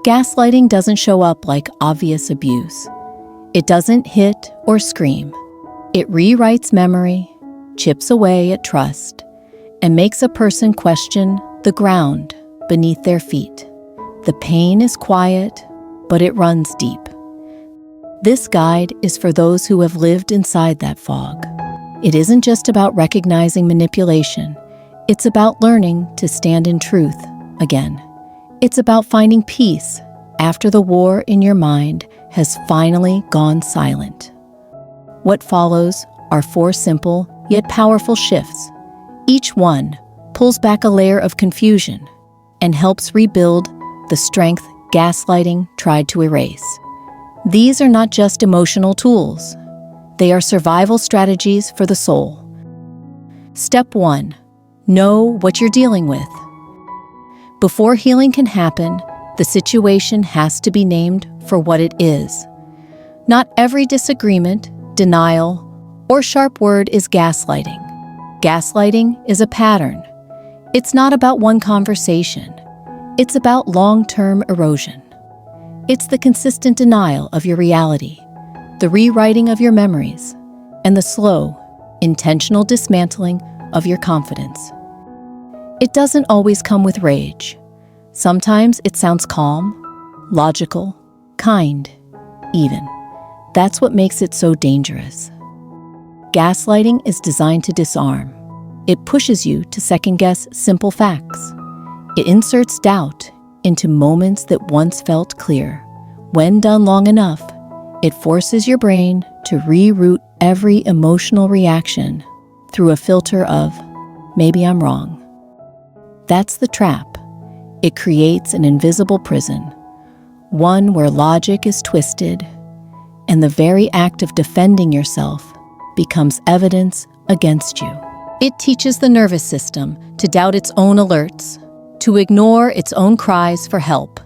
Gaslighting doesn't show up like obvious abuse. It doesn't hit or scream. It rewrites memory, chips away at trust, and makes a person question the ground beneath their feet. The pain is quiet, but it runs deep. This guide is for those who have lived inside that fog. It isn't just about recognizing manipulation. It's about learning to stand in truth again. It's about finding peace after the war in your mind has finally gone silent. What follows are 4 simple yet powerful shifts. Each one pulls back a layer of confusion and helps rebuild the strength gaslighting tried to erase. These are not just emotional tools. They are survival strategies for the soul. Step 1. Know what you're dealing with. Before healing can happen, the situation has to be named for what it is. Not every disagreement, denial, or sharp word is gaslighting. Gaslighting is a pattern. It's not about one conversation. It's about long-term erosion. It's the consistent denial of your reality, the rewriting of your memories, and the slow, intentional dismantling of your confidence. It doesn't always come with rage. Sometimes it sounds calm, logical, kind, even. That's what makes it so dangerous. Gaslighting is designed to disarm. It pushes you to second-guess simple facts. It inserts doubt into moments that once felt clear. When done long enough, it forces your brain to reroute every emotional reaction through a filter of, maybe I'm wrong. That's the trap. It creates an invisible prison, one where logic is twisted, and the very act of defending yourself becomes evidence against you. It teaches the nervous system to doubt its own alerts, to ignore its own cries for help.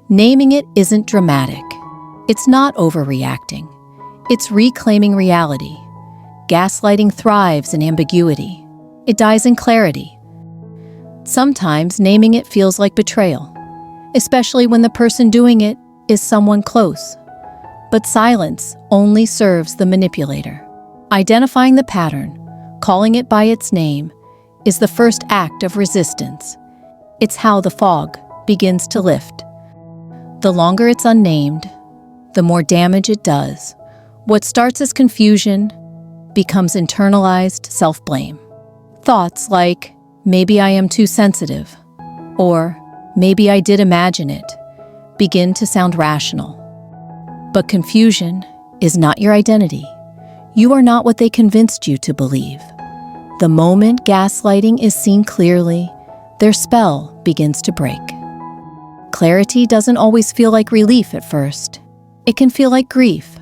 Naming it isn't dramatic. It's not overreacting. It's reclaiming reality. Gaslighting thrives in ambiguity. It dies in clarity. Sometimes naming it feels like betrayal, especially when the person doing it is someone close. But silence only serves the manipulator. Identifying the pattern, calling it by its name, is the first act of resistance. It's how the fog begins to lift. The longer it's unnamed, the more damage it does. What starts as confusion becomes internalized self-blame. Thoughts like, maybe I am too sensitive, or maybe I did imagine it, begin to sound rational. But confusion is not your identity. You are not what they convinced you to believe. The moment gaslighting is seen clearly, their spell begins to break. Clarity doesn't always feel like relief at first. It can feel like grief,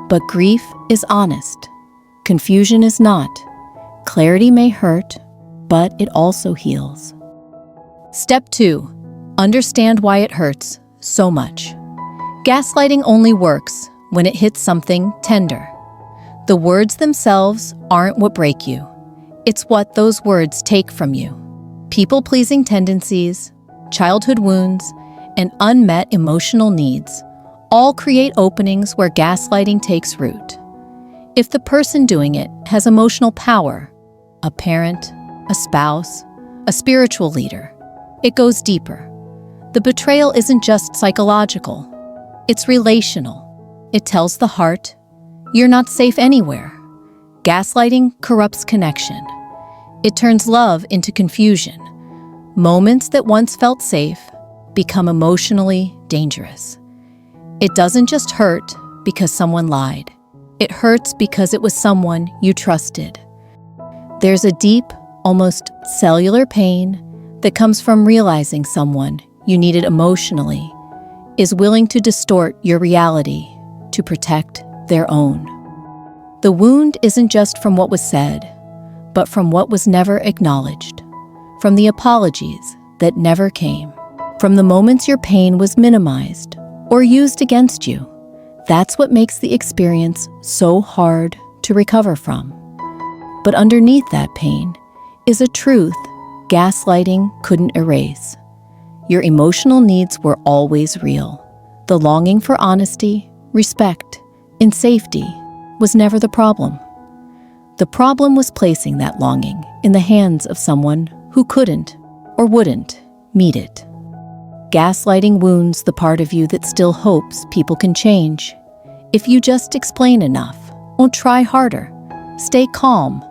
but grief is honest. Confusion is not. Clarity may hurt, but it also heals. Step 2. Understand why it hurts so much. Gaslighting only works when it hits something tender. The words themselves aren't what break you. It's what those words take from you. People-pleasing tendencies, childhood wounds, and unmet emotional needs all create openings where gaslighting takes root. If the person doing it has emotional power, a parent, a spouse, a spiritual leader, it goes deeper. The betrayal isn't just psychological, it's relational. It tells the heart, you're not safe anywhere. Gaslighting corrupts connection. It turns love into confusion. Moments that once felt safe become emotionally dangerous. It doesn't just hurt because someone lied. It hurts because it was someone you trusted. There's a deep, almost cellular pain that comes from realizing someone you needed emotionally is willing to distort your reality to protect their own. The wound isn't just from what was said, but from what was never acknowledged, from the apologies that never came, from the moments your pain was minimized or used against you. That's what makes the experience so hard to recover from. But underneath that pain is a truth gaslighting couldn't erase. your emotional needs were always real. The longing for honesty, respect, and safety was never the problem. The problem was placing that longing in the hands of someone who couldn't or wouldn't meet it. Gaslighting wounds the part of you that still hopes people can change. If you just explain enough, won't try harder, stay calm.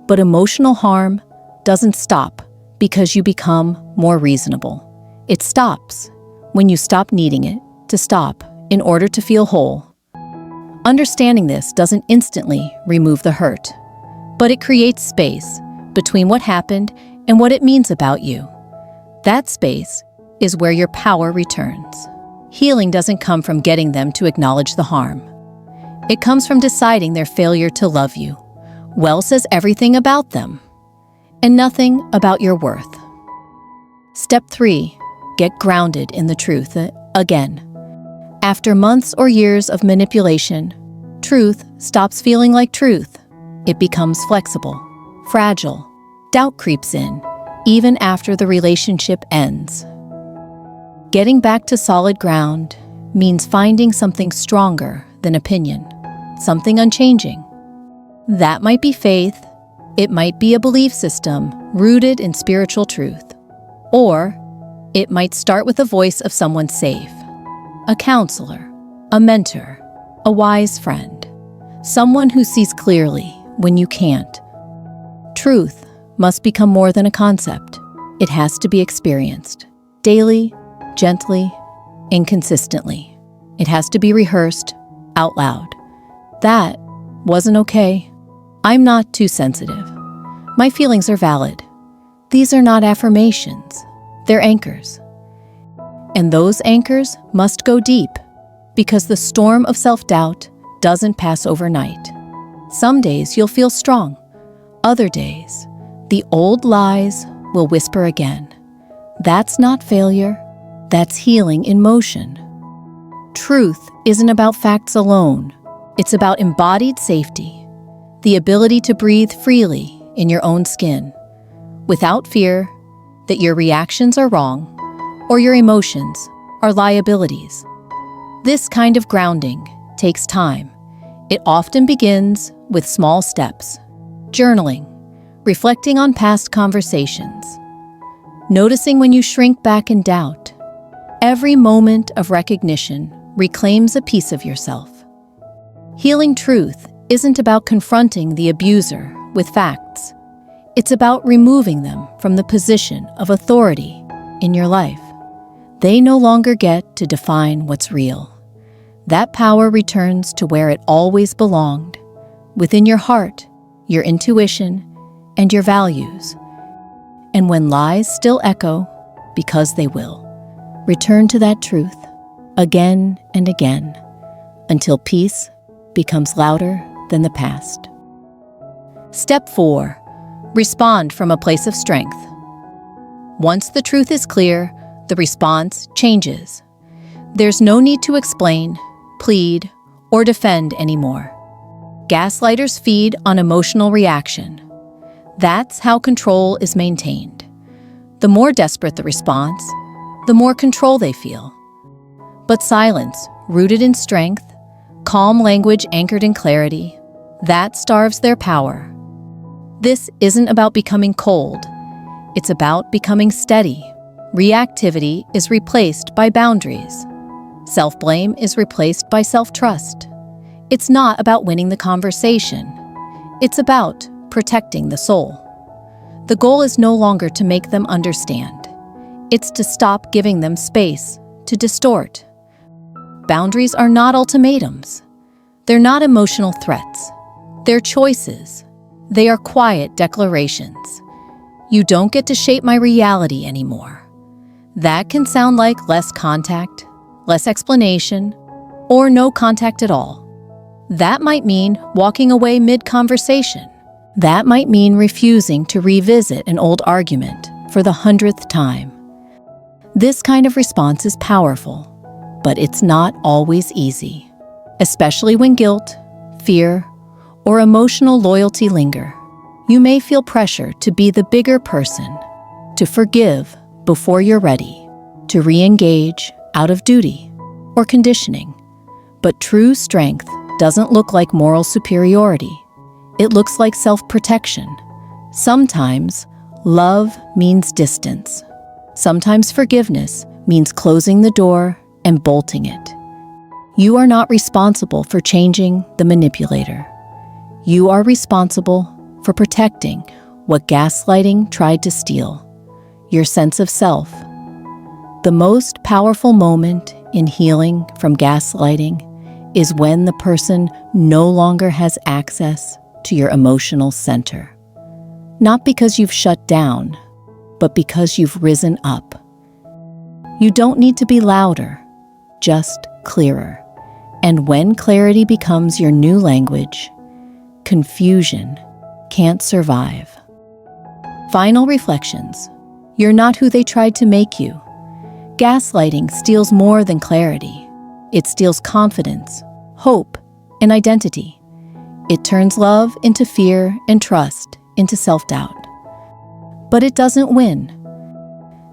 But emotional harm doesn't stop because you become more reasonable. It stops when you stop needing it to stop in order to feel whole. Understanding this doesn't instantly remove the hurt, but it creates space between what happened and what it means about you. That space is where your power returns. Healing doesn't come from getting them to acknowledge the harm. It comes from deciding their failure to love you well says everything about them and nothing about your worth. Step 3. Get grounded in the truth again. After months or years of manipulation, truth stops feeling like truth. It becomes flexible, fragile. Doubt creeps in, even after the relationship ends. Getting back to solid ground means finding something stronger than opinion, something unchanging. That might be faith, it might be a belief system rooted in spiritual truth, or it might start with the voice of someone safe, a counselor, a mentor, a wise friend, someone who sees clearly when you can't. Truth must become more than a concept. It has to be experienced, daily, gently, and consistently. It has to be rehearsed out loud. That wasn't okay. I'm not too sensitive. My feelings are valid. These are not affirmations. They're anchors. And those anchors must go deep because the storm of self-doubt doesn't pass overnight. Some days you'll feel strong. Other days, the old lies will whisper again. That's not failure. That's healing in motion. Truth isn't about facts alone. It's about embodied safety, the ability to breathe freely in your own skin, without fear that your reactions are wrong or your emotions are liabilities. This kind of grounding takes time. It often begins with small steps, journaling, reflecting on past conversations, noticing when you shrink back in doubt. Every moment of recognition reclaims a piece of yourself. Healing truth isn't about confronting the abuser with facts. It's about removing them from the position of authority in your life. They no longer get to define what's real. That power returns to where it always belonged, within your heart, your intuition, and your values. And when lies still echo, because they will, return to that truth again and again until peace becomes louder than the past. Step 4. Respond from a place of strength. Once the truth is clear, the response changes. There's no need to explain, plead, or defend anymore. Gaslighters feed on emotional reaction. That's how control is maintained. The more desperate the response, the more control they feel. But silence, rooted in strength, calm language anchored in clarity, that starves their power. This isn't about becoming cold. It's about becoming steady. Reactivity is replaced by boundaries. Self-blame is replaced by self-trust. It's not about winning the conversation. It's about protecting the soul. The goal is no longer to make them understand. It's to stop giving them space to distort. Boundaries are not ultimatums. They're not emotional threats. They're choices. They are quiet declarations. You don't get to shape my reality anymore. That can sound like less contact, less explanation, or no contact at all. That might mean walking away mid-conversation. That might mean refusing to revisit an old argument for the 100th time. This kind of response is powerful, but it's not always easy, especially when guilt, fear, or emotional loyalty linger. You may feel pressure to be the bigger person, to forgive before you're ready, to re-engage out of duty or conditioning. But true strength doesn't look like moral superiority. It looks like self-protection. Sometimes love means distance. Sometimes forgiveness means closing the door and bolting it. You are not responsible for changing the manipulator. You are responsible for protecting what gaslighting tried to steal, your sense of self. The most powerful moment in healing from gaslighting is when the person no longer has access to your emotional center. Not because you've shut down, but because you've risen up. You don't need to be louder, just clearer. And when clarity becomes your new language, confusion can't survive. Final reflections. You're not who they tried to make you. Gaslighting steals more than clarity. It steals confidence, hope, and identity. It turns love into fear and trust into self-doubt. But it doesn't win.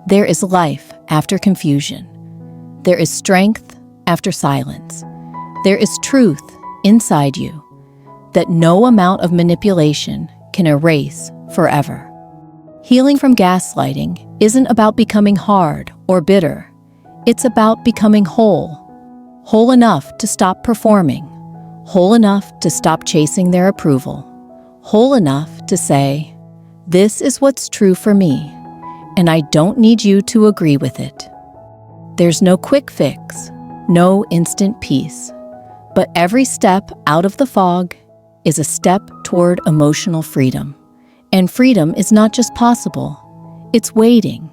There is life after confusion. There is strength after silence. There is truth inside you that no amount of manipulation can erase forever. Healing from gaslighting isn't about becoming hard or bitter. It's about becoming whole. Whole enough to stop performing. Whole enough to stop chasing their approval. Whole enough to say, this is what's true for me, and I don't need you to agree with it. There's no quick fix, no instant peace. But every step out of the fog is a step toward emotional freedom. And freedom is not just possible, it's waiting.